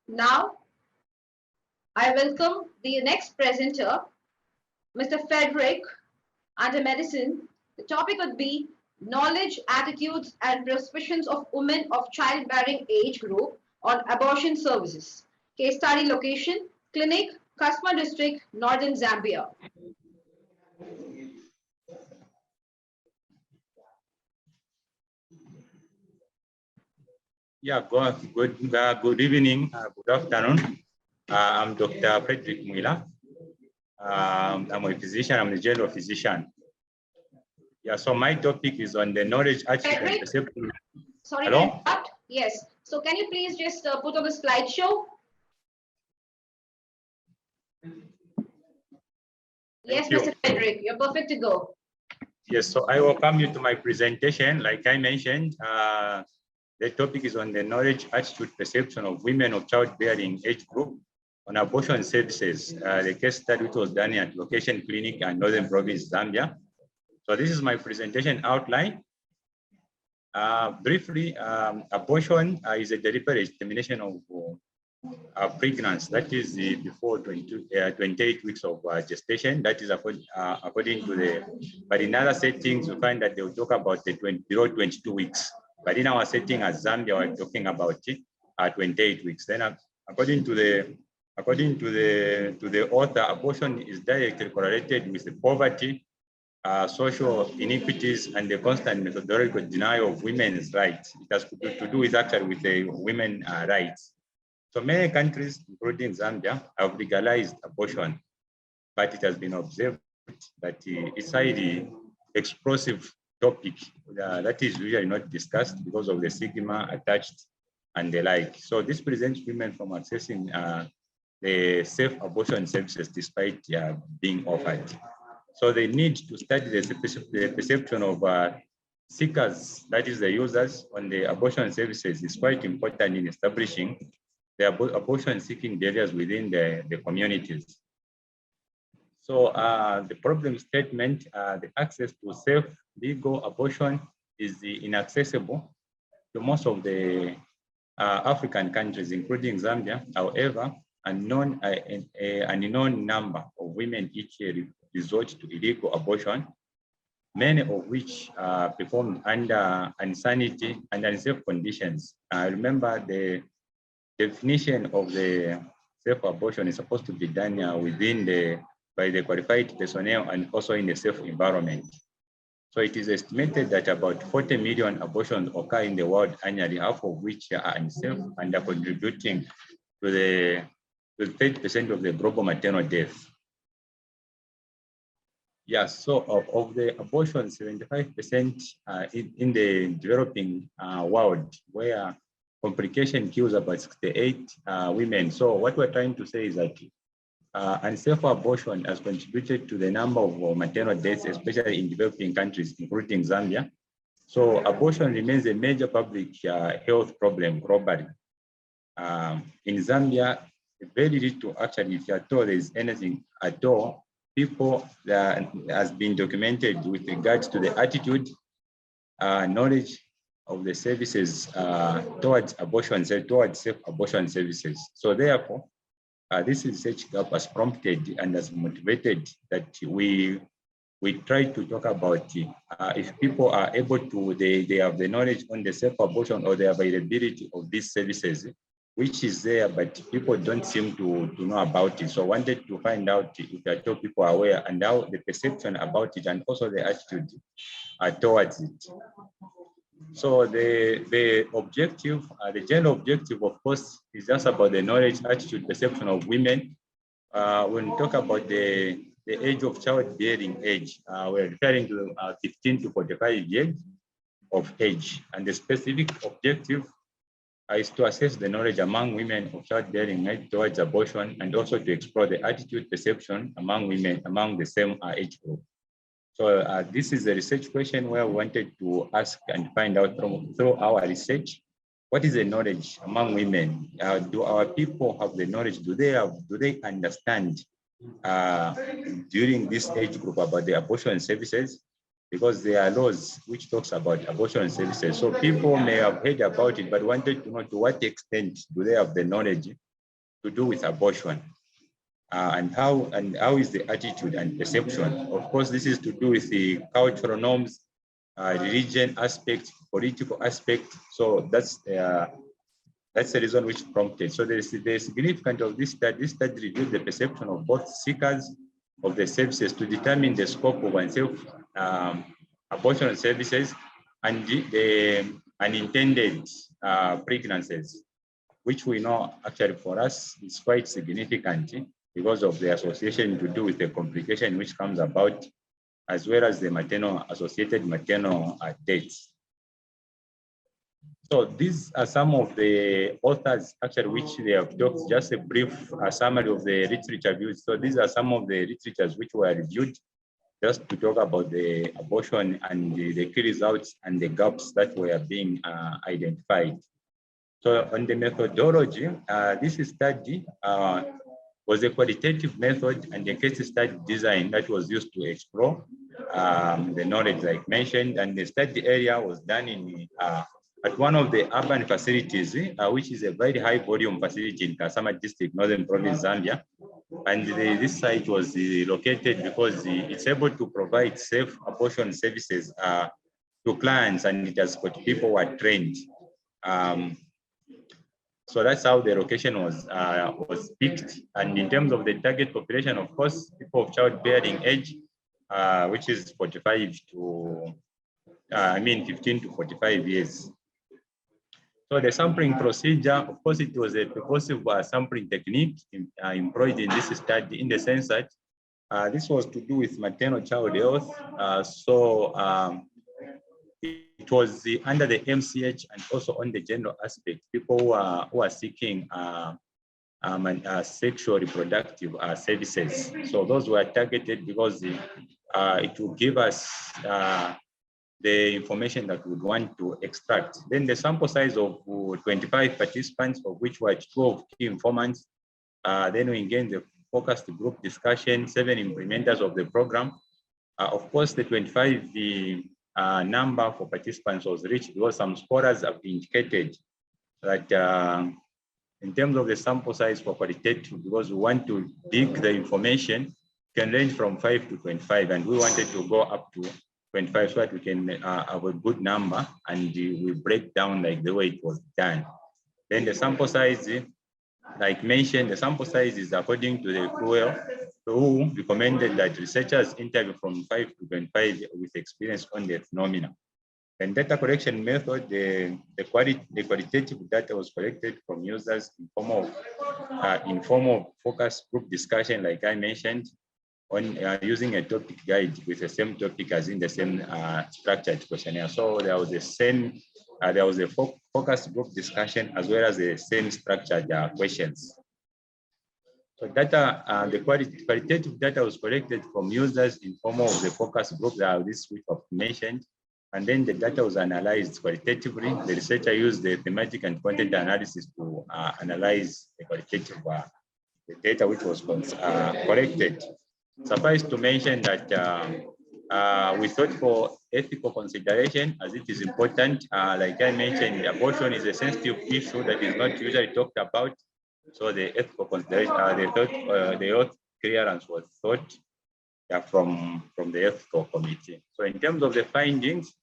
Now, I welcome the next presenter, Mr. Fredrick, under medicine. The topic would be knowledge, attitudes, and perceptions of women of childbearing age group on abortion services. Case study location, clinic, Kasma district, northern Zambia. Yeah, good evening, good afternoon. I'm Dr. Fredrick Mwila. I'm a physician, I'm a general physician. Yeah, so my topic is on the knowledge, attitude, and perception. Sorry Hello? to interrupt. Yes. So can you please just put on the slideshow? Yes, Mr. Fredrick, you're perfect to go. Yes, so I welcome you to my presentation. Like I mentioned, the topic is on the knowledge, attitude, perception of women of childbearing age group on abortion services. The case study was done at Location Clinic and Northern Province, Zambia. So this is my presentation outline. Briefly, abortion is a deliberate termination of pregnancy, that is before 28 weeks of gestation. That is according to the, but in other settings, we find that they will talk about the below 22 weeks. But in our setting as Zambia, we're talking about 28 weeks. Then according to the author, abortion is directly correlated with the poverty, social iniquities, and the constant methodological denial of women's rights. It has to do with actually with the women's rights. So many countries, including Zambia, have legalized abortion, but it has been observed that it's a highly explosive topic that is usually not discussed because of the stigma attached and the like. So this prevents women from accessing the safe abortion services despite being offered. So they need to study the perception of seekers, that is the users, on the abortion services is quite important in establishing the abortion seeking barriers within the communities. So the problem statement, the access to safe legal abortion is inaccessible to most of the African countries, including Zambia. However, an unknown number of women each year resort to illegal abortion, many of which are performed under insanity and unsafe conditions. Remember, the definition of the safe abortion is supposed to be done by the qualified personnel and also in a safe environment. So it is estimated that about 40 million abortions occur in the world annually, half of which are unsafe and are contributing to the 30% of the global maternal death. Yes, so of the abortions, 75% in the developing world, where complication kills about 68 women. So what we're trying to say is that unsafe abortion has contributed to the number of maternal deaths, especially in developing countries, including Zambia. So abortion remains a major public health problem globally. In Zambia, very little, actually, if at all there is anything at all, people that has been documented with regards to the attitude, knowledge of the services towards abortion, towards safe abortion services. So therefore, this research gap has prompted and has motivated that we try to talk about if people are able to, they have the knowledge on the safe abortion or the availability of these services, which is there, but people don't seem to know about it. So I wanted to find out if at all people are aware and how the perception about it and also the attitude towards it. So the objective, the general objective, of course, is just about the knowledge, attitude, perception of women. When we talk about the age of childbearing age, we're referring to 15 to 45 years of age. And the specific objective is to assess the knowledge among women of childbearing age towards abortion and also to explore the attitude perception among women among the same age group. So this is a research question where we wanted to ask and find out through our research, what is the knowledge among women? Do our people have the knowledge? Do they understand during this age group about the abortion services? Because there are laws which talks about abortion services. So people may have heard about it, but wanted to know to what extent do they have the knowledge to do with abortion. And how is the attitude and perception? Of course, this is to do with the cultural norms, religion aspect, political aspect. So that's the reason which prompted. So the significance of this study. This study reviewed the perception of both seekers of the services to determine the scope of abortion services and the unintended pregnancies, which we know actually for us is quite significant because of the association to do with the complication which comes about, as well as the associated maternal deaths. So these are some of the authors actually which they have talked, just a brief summary of the literature views. So these are some of the literatures which were reviewed just to talk about the abortion and the key results and the gaps that were being identified. So on the methodology, this study was a qualitative method and a case study design that was used to explore the knowledge like mentioned, and the study area was done in at one of the urban facilities, which is a very high volume facility in Kasama district, Northern Province, Zambia. And this site was located because it's able to provide safe abortion services to clients, and it has got people who are trained. So that's how the location was picked. And in terms of the target population, of course, people of childbearing age, which is 45 to, 15 to 45 years. So the sampling procedure, of course, it was a purposive sampling technique employed in this study, in the sense that this was to do with maternal child health. It was under the MCH and also on the general aspect, people who are seeking sexual reproductive services. So those were targeted because it will give us the information that we would want to extract. Then the sample size of 25 participants, of which were 12 key informants. Then we engaged the focused group discussion, 7 implementers of the program. Of course, the 25 number for participants was reached because some scholars have indicated that in terms of the sample size for qualitative, because we want to dig the information, can range from 5 to 25, and we wanted to go up to 25 so that we can have a good number, and we break down like the way it was done. Then the sample size, like mentioned, the sample size is according to the who recommended that researchers interview from 5 to 25 with experience on the phenomena. And data collection method, the qualitative data was collected from users in form of focus group discussion, like I mentioned, on using a topic guide with the same topic as in the same structured questionnaire. So there was the same, there was a focus group discussion as well as the same structured questions. So data, the qualitative data was collected from users in form of the focus group that this week of mentioned, and then the data was analyzed qualitatively. The researcher used the thematic and content analysis to analyze the qualitative the data which was collected. Suffice to mention that we thought for ethical consideration, as it is important, like I mentioned, abortion is a sensitive issue that is not usually talked about. So the ethical consideration, the health clearance was thought from the ethical committee. So in terms of the findings,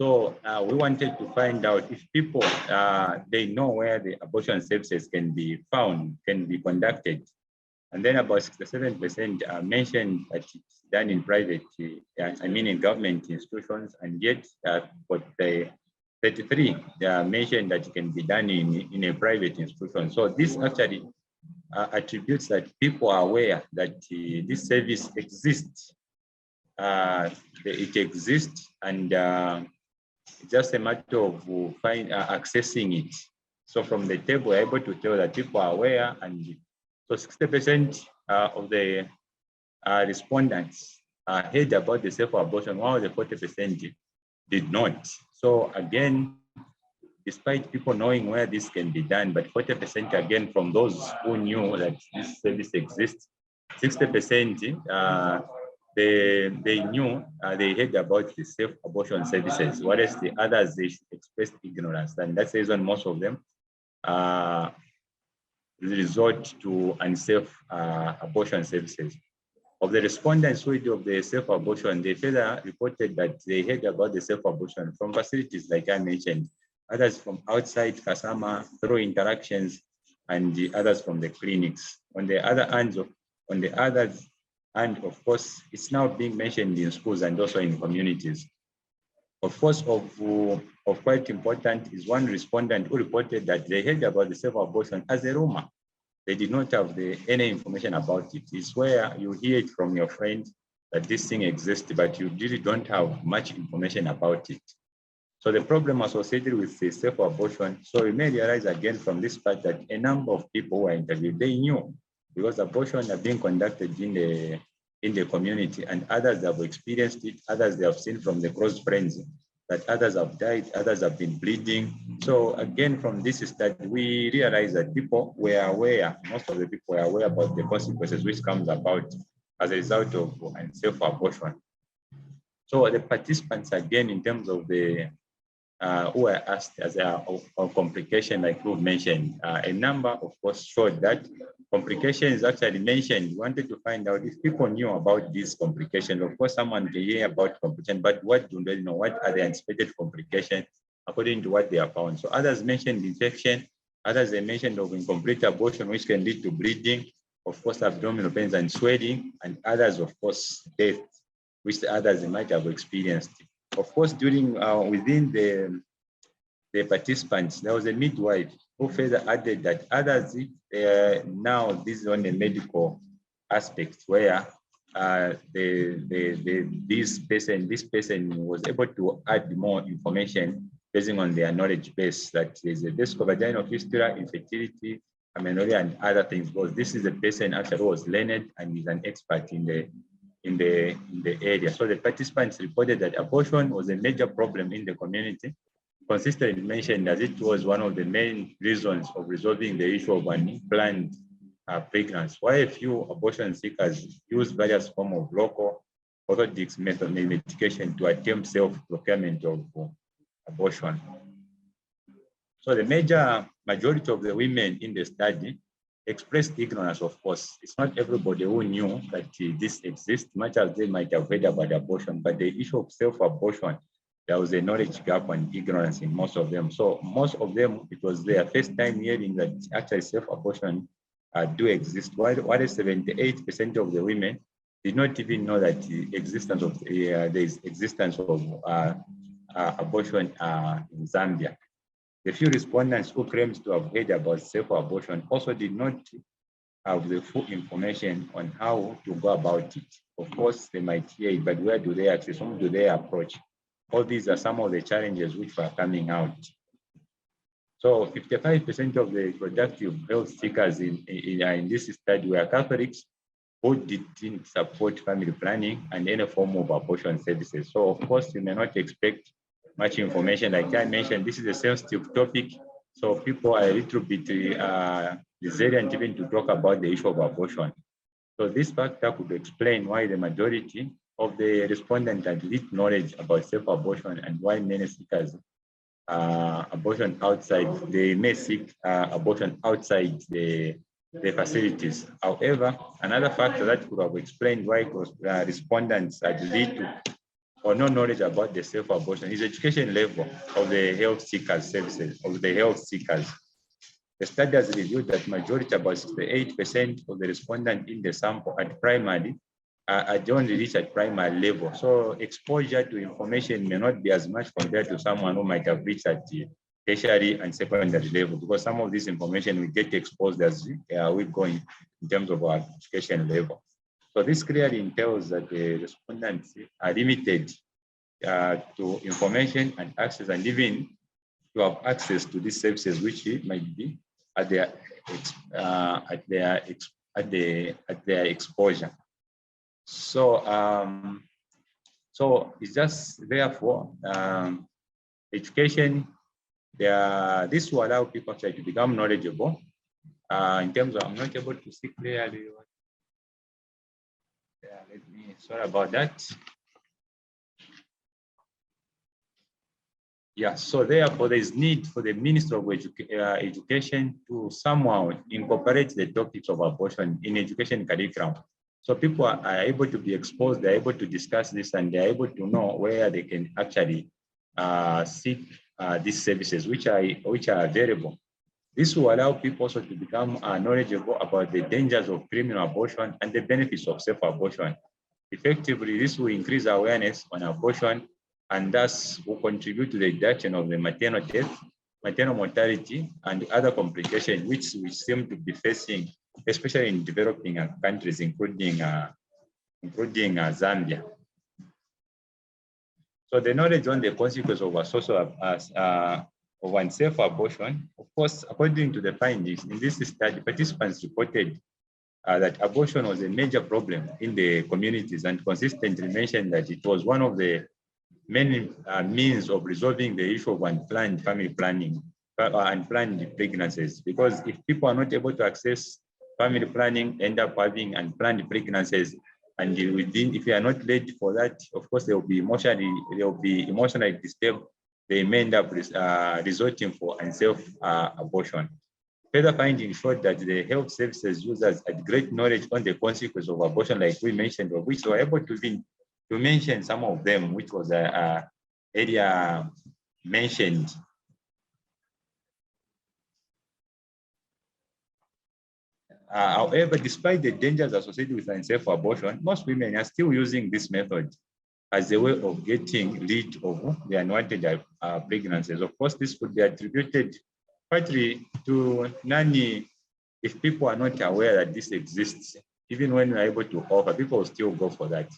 so we wanted to find out if people, they know where the abortion services can be found, can be conducted. And then about 67% mentioned that it's done in private, in government institutions, and yet but the 33 mentioned that it can be done in a private institution. So this actually attributes that people are aware that this service exists. It exists, and it's just a matter of accessing it. So from the table, we're able to tell that people are aware, and so 60% of the respondents heard about the safe abortion, while the 40% did not. So again, despite people knowing where this can be done, but 40% again from those who knew that this service exists, 60% they knew, they heard about the safe abortion services, whereas the others, they expressed ignorance. And that's the reason most of them resort to unsafe abortion services. Of the respondents who of the safe abortion, they further reported that they heard about the safe abortion from facilities like I mentioned, others from outside Kasama through interactions, and the others from the clinics. On the other hand, of course, it's now being mentioned in schools and also in communities. Of course, of quite important is one respondent who reported that they heard about the safe abortion as a rumor. They did not have any information about it. It's where you hear it from your friend that this thing exists, but you really don't have much information about it. So the problem associated with the safe abortion, so we may realize again from this part that a number of people who were interviewed, they knew because abortion are being conducted in the community, and others have experienced it, others they have seen from the close friends that others have died, others have been bleeding. So again, from this study, we realize that people were aware, most of the people were aware about the consequences which comes about as a result of unsafe abortion. So the participants, again, in terms of the who were asked as a complication, like you mentioned, a number, of course, showed that complications actually mentioned. We wanted to find out if people knew about these complications. Of course, someone can hear about complications, but what do they know? What are the anticipated complications according to what they have found? So others mentioned infection, others they mentioned of incomplete abortion, which can lead to bleeding, of course, abdominal pains and swelling, and others, of course, death, which the others they might have experienced. Of course, during within the participants, there was a midwife who further added that others now this is on a medical aspect where this person was able to add more information based on their knowledge base, that there's a risk of vaginal fistula, infertility, amenorrhea, and other things. Because this is a person actually who was learned and is an expert in the area. So the participants reported that abortion was a major problem in the community, consistently mentioned as it was one of the main reasons of resolving the issue of unplanned pregnancy. Why a few abortion seekers use various forms of local orthodox method medication to attempt self-procurement of abortion. So the majority of the women in the study expressed ignorance, of course. It's not everybody who knew that this exists, much as they might have heard about abortion, but the issue of self-abortion, there was a knowledge gap and ignorance in most of them. So most of them, it was their first time hearing that actually self-abortion do exist. While 78% of the women did not even know that the existence of abortion in Zambia. The few respondents who claims to have heard about self-abortion also did not have the full information on how to go about it. Of course, they might hear it, but where do they access? Whom do they approach? All these are some of the challenges which were coming out. So 55% of the reproductive health seekers in this study were Catholics who didn't support family planning and any form of abortion services. So of course, you may not expect much information. Like I mentioned, this is a sensitive topic. So people are a little bit resilient even to talk about the issue of abortion. So this factor could explain why the majority of the respondents had little knowledge about self-abortion and why many seekers abortion outside, they may seek abortion outside the facilities. However, another factor that could have explained why respondents had little or no knowledge about the self-abortion is education level of the health seekers services, of the health seekers. The study has revealed that majority, about 68% of the respondents in the sample at primary don't reach at primary level. So exposure to information may not be as much compared to someone who might have reached at the tertiary and secondary level, because some of this information we get exposed as we go in terms of our education level. So this clearly entails that the respondents are limited to information and access, and even to have access to these services, which might be at their exposure. So so it's just therefore education. This will allow people to become knowledgeable in terms of, I'm not able to see clearly. Sorry about that. Yeah, so therefore there is need for the Ministry of Education to somehow incorporate the topics of abortion in education curriculum. So people are able to be exposed, they're able to discuss this, and they're able to know where they can actually seek these services, which are available. This will allow people also to become knowledgeable about the dangers of criminal abortion and the benefits of safe abortion. Effectively, this will increase awareness on abortion and thus will contribute to the reduction of the maternal death, maternal mortality, and other complications which we seem to be facing, especially in developing countries, including Zambia. So the knowledge on the consequences of a social of unsafe abortion, of course, according to the findings in this study, participants reported that abortion was a major problem in the communities and consistently mentioned that it was one of the many means of resolving the issue of unplanned family planning, unplanned pregnancies. Because if people are not able to access family planning, end up having unplanned pregnancies, and if you are not ready for that, of course, they will be emotionally disturbed. They may end up resorting for unsafe abortion. Further findings showed that the health services users had great knowledge on the consequences of abortion, like we mentioned, of which were able to mention some of them, which was area mentioned. However, despite the dangers associated with unsafe abortion, most women are still using this method as a way of getting rid of the unwanted pregnancies. Of course, this could be attributed partly to nanny. If people are not aware that this exists, even when we're able to offer, people will still go for that.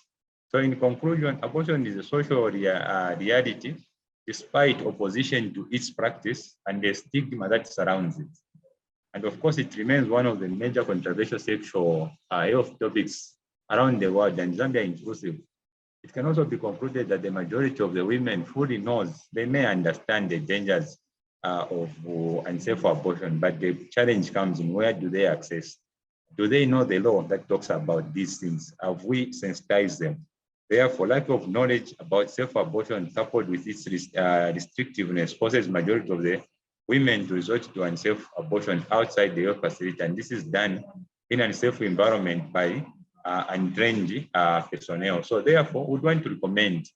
So in conclusion, abortion is a social reality, despite opposition to its practice and the stigma that surrounds it. And of course, it remains one of the major controversial sexual health topics around the world, and Zambia inclusive. It can also be concluded that the majority of the women fully knows, they may understand the dangers of unsafe abortion, but the challenge comes in where do they access? Do they know the law that talks about these things? Have we sensitized them? Therefore, lack of knowledge about safe abortion coupled with its restrictiveness causes majority of the women to resort to unsafe abortion outside the health facility, and this is done in an unsafe environment by untrained personnel. So therefore, we want to recommend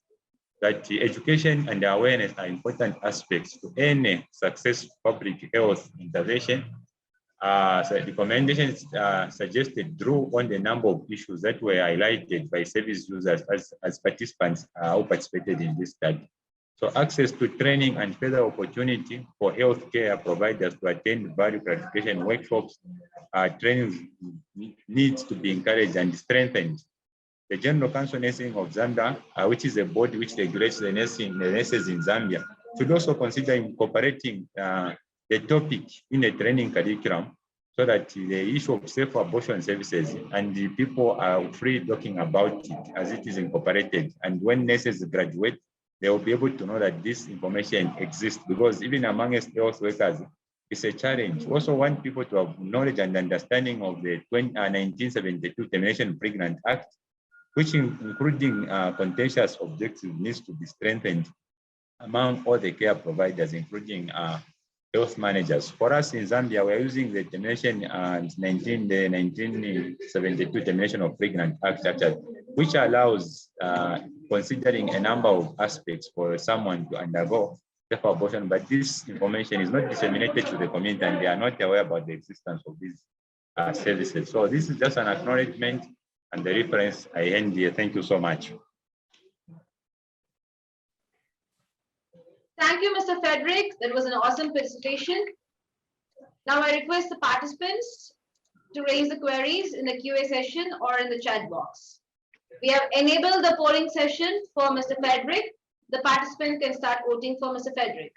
that education and awareness are important aspects to any successful public health intervention. So recommendations suggested drew on the number of issues that were highlighted by service users as participants who participated in this study. So access to training and further opportunity for healthcare providers to attend value clarification workshops, training needs to be encouraged and strengthened. The General Council Nursing of Zambia, which is a body which regulates the nurses in Zambia, should also consider incorporating the topic in a training curriculum so that the issue of safe abortion services and the people are free talking about it as it is incorporated. And when nurses graduate, they will be able to know that this information exists, because even amongst health workers, it's a challenge. We also want people to have knowledge and understanding of the 1972 Termination of Pregnant Act, which including contentious objectives needs to be strengthened among all the care providers, including health managers. For us in Zambia, we're using the termination the 1972 Termination of Pregnant Act, which allows considering a number of aspects for someone to undergo safe abortion, but this information is not disseminated to the community and they are not aware about the existence of these services. So this is just an acknowledgement and the reference I end here. Thank you so much. Thank you, Mr. Fredrick. That was an awesome presentation. Now I request the participants to raise the queries in the QA session or in the chat box. We have enabled the polling session for Mr. Fredrick. The participant can start voting for Mr. Fredrick.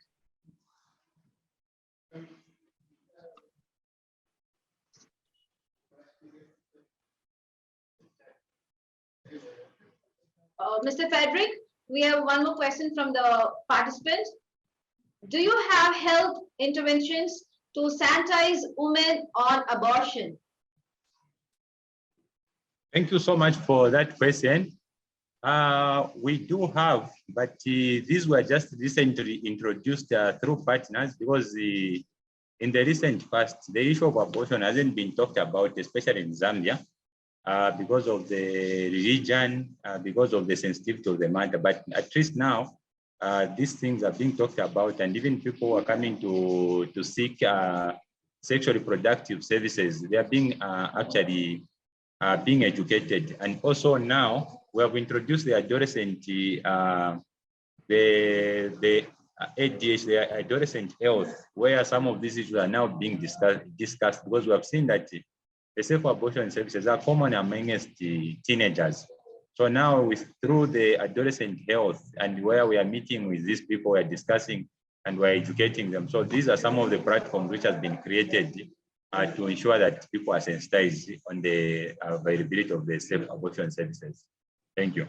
Mr. Fredrick, we have one more question from the participant. Do you have health interventions to sanitize women on abortion? Thank you so much for that question. We do have, but these were just recently introduced through partners because in the recent past, the issue of abortion hasn't been talked about, especially in Zambia, because of the religion, because of the sensitivity of the matter. But at least now, these things are being talked about, and even people are coming to seek sexual reproductive services. They are being actually being educated. And also now, we have introduced the adolescent, the ADH, the adolescent health, where some of these issues are now being discussed because we have seen that the safe abortion services are common amongst the teenagers. So now through the adolescent health and where we are meeting with these people, we are discussing and we're educating them. So these are some of the platforms which have been created to ensure that people are sensitized on the availability of the safe abortion services. Thank you.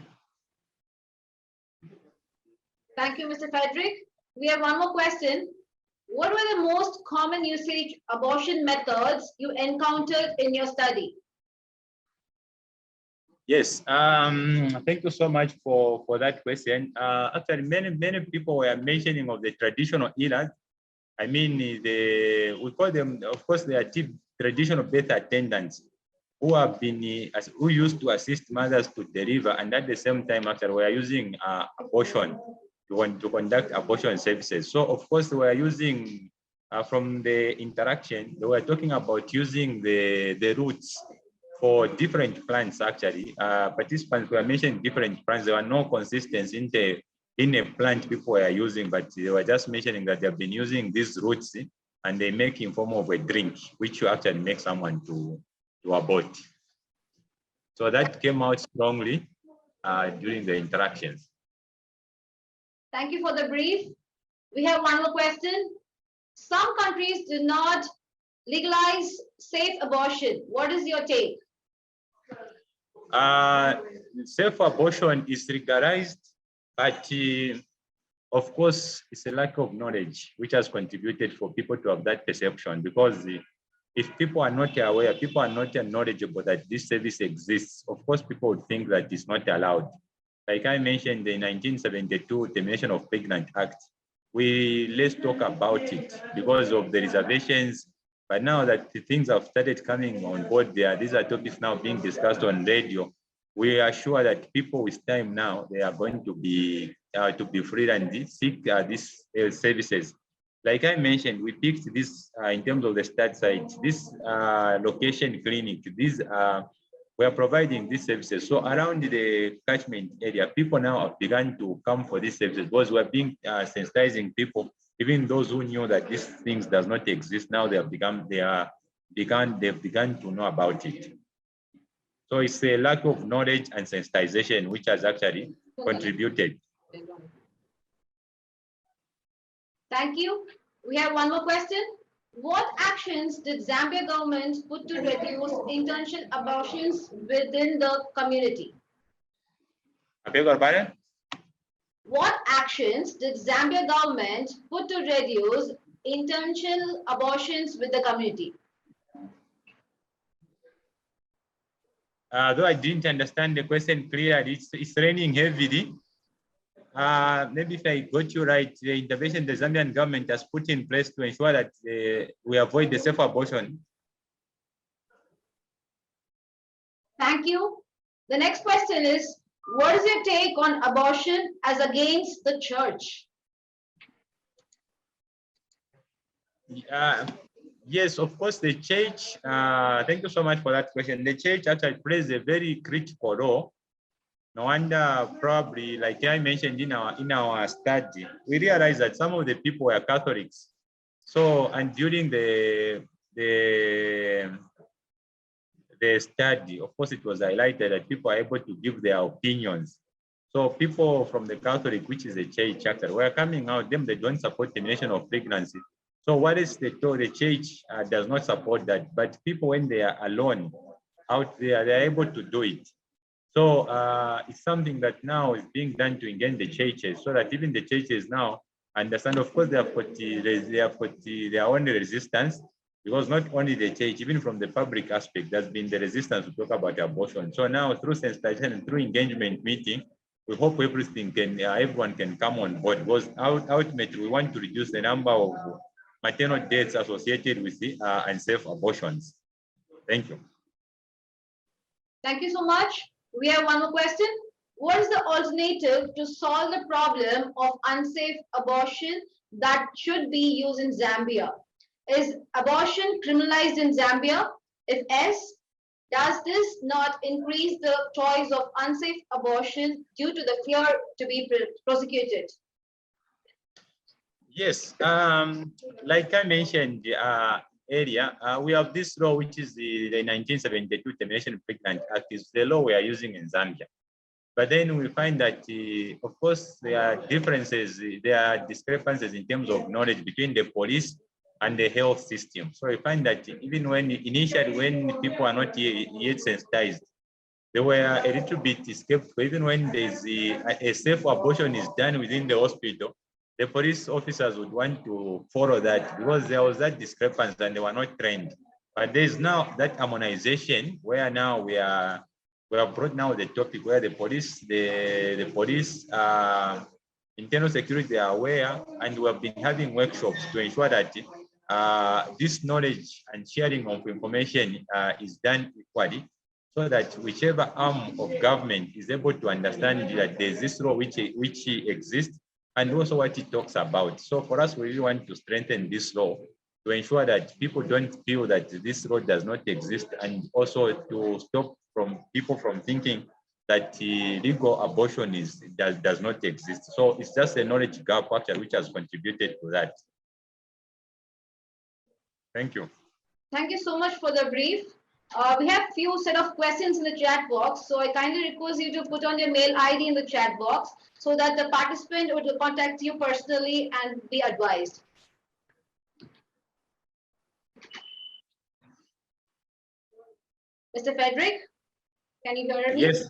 Thank you, Mr. Fredrick. We have one more question. What were the most common usage abortion methods you encountered in your study? Yes, thank you so much for that question. Actually, many people were mentioning of the traditional healers. I mean, we call them, of course, they are traditional birth attendants who have been, who used to assist mothers to deliver, and at the same time, actually, we are using abortion to conduct abortion services. So, of course, we are using from the interaction, they were talking about using the roots for different plants. Actually, participants were mentioning different plants. There were no consistency in a plant people were using, but they were just mentioning that they've been using these roots and they make in form of a drink, which you actually make someone to abort. So that came out strongly during the interactions. Thank you for the brief. We have one more question. Some countries do not legalize safe abortion. What is your take? Safe abortion is legalized, but of course, it's a lack of knowledge which has contributed for people to have that perception, because if people are not aware, people are not knowledgeable that this service exists, of course, people would think that it's not allowed. Like I mentioned, the 1972 Termination of Pregnant Act, let's talk about it because of the reservations. But now that the things have started coming on board there, these are topics now being discussed on radio. We are sure that people with time now, they are going to be free and seek these services. Like I mentioned, we picked this in terms of the start site, this location clinic, we are providing these services. So around the catchment area, people now have begun to come for these services because we are being sensitizing people. Even those who knew that these things does not exist, now they've begun to know about it. So it's a lack of knowledge and sensitization which has actually contributed. Thank you. We have one more question. What actions did Zambia government put to reduce intentional abortions within the community? I beg your pardon? What actions did Zambia government put to reduce intentional abortions with the community? Though I didn't understand the question clearly, it's raining heavily. Maybe if I got you right, the intervention the Zambian government has put in place to ensure that we avoid the safe abortion. Thank you. The next question is, what is your take on abortion as against the church? Yes, of course, the church, thank you so much for that question. The church actually plays a very critical role. No wonder, probably, like I mentioned in our study, we realized that some of the people were Catholics. So, and during the study, of course, it was highlighted that people are able to give their opinions. So people from the Catholic, which is the church chapter, were coming out, they don't support termination of pregnancy. So what is the church does not support that, but people, when they are alone out there, they're able to do it. So it's something that now is being done to engage the churches, so that even the churches now understand. Of course, they have got their own resistance, because not only the church, even from the public aspect, there's been the resistance to talk about abortion. So now through sensitization and through engagement meeting, we hope everything can, everyone can come on board, because ultimately we want to reduce the number of maternal deaths associated with the unsafe abortions. Thank you. Thank you so much. We have one more question. What is the alternative to solve the problem of unsafe abortion that should be used in Zambia? Is abortion criminalized in Zambia? If yes, does this not increase the choice of unsafe abortion due to the fear to be prosecuted? Yes, like I mentioned earlier, we have this law, which is the 1972 Termination of Pregnancy Act, is the law we are using in Zambia. But then we find that, of course, there are differences, there are discrepancies in terms of knowledge between the police and the health system. So we find that even when initially, when people are not yet sensitized, they were a little bit skeptical. Even when there's a safe abortion is done within the hospital, the police officers would want to follow that because there was that discrepancy and they were not trained. But there's now that harmonization where now we have brought now the topic where the police, internal security are aware, and we have been having workshops to ensure that this knowledge and sharing of information is done equally, so that whichever arm of government is able to understand that there's this law which exists and also what it talks about. So for us, we really want to strengthen this law to ensure that people don't feel that this law does not exist, and also to stop people from thinking that legal abortion does not exist. So it's just a knowledge gap actually which has contributed to that. Thank you. Thank you so much for the brief. We have few set of questions in the chat box, so I kindly request you to put on your mail ID in the chat box so that the participant would contact you personally and be advised. Mr. Fredrick, can you hear me? Yes.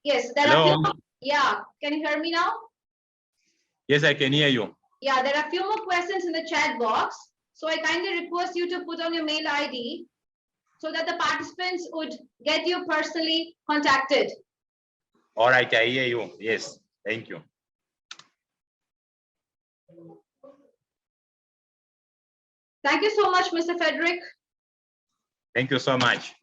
Yes, there Hello. are few. Yeah, can you hear me now? Yes, I can hear you. Yeah, there are few more questions in the chat box, so I kindly request you to put on your mail ID so that the participants would get you personally contacted. All right, I hear you. Yes, thank you. Thank you so much, Mr. Fredrick. Thank you so much.